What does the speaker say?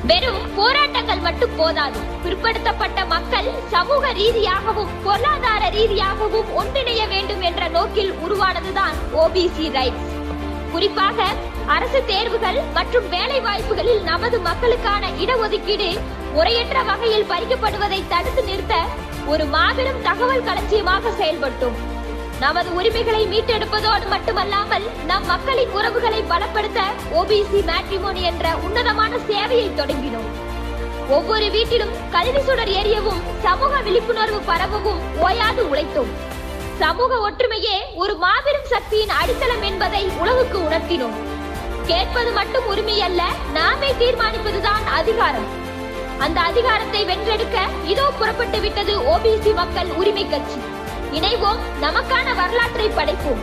வெறும் போராட்டங்கள் மட்டும் போதாது. பிற்படுத்தப்பட்ட மக்கள் சமூக ரீதியாகவும் பொருளாதார ரீதியாகவும் ஒன்றிணைய வேண்டும் என்ற நோக்கில் உருவானதுதான் ஓபிசி ரைட்ஸ். குறிப்பாக அரசு தேர்வுகள் மற்றும் வேலை வாய்ப்புகளில் நமது மக்களுக்கான இடஒதுக்கீடு முறையற்ற வகையில் பறிக்கப்படுவதை தடுத்து நிறுத்த ஒரு மாபெரும் தகவல் களஞ்சியமாக செயல்பட்டோம். நமது உரிமைகளை மீட்டெடுப்பதோடு மட்டுமல்லாமல் நம் மக்களின் உறவுகளை பலப்படுத்த ஓபிசி மேட்ரிமோனி என்ற உன்னதமான சேவையை தொடங்கினோம். ஒவ்வொரு வீட்டிலும் கல்வி சுடர் எரியவும் சமூக விழிப்புணர்வு பரவவும் ஓயாது உழைத்தோம். சமூக ஒற்றுமையே ஒரு மாபெரும் சக்தியின் அடித்தளம் என்பதை உலகுக்கு உணர்த்தினோம். கேட்பது மட்டும் உரிமை அல்ல, நாமே தீர்மானிப்பதுதான் அதிகாரம். அந்த அதிகாரத்தை வென்றெடுக்க இதோ புறப்பட்டு விட்டது ஓபிசி மக்கள் உரிமை கட்சி. இணைவோம், நமக்கான வரலாற்றை படைப்போம்.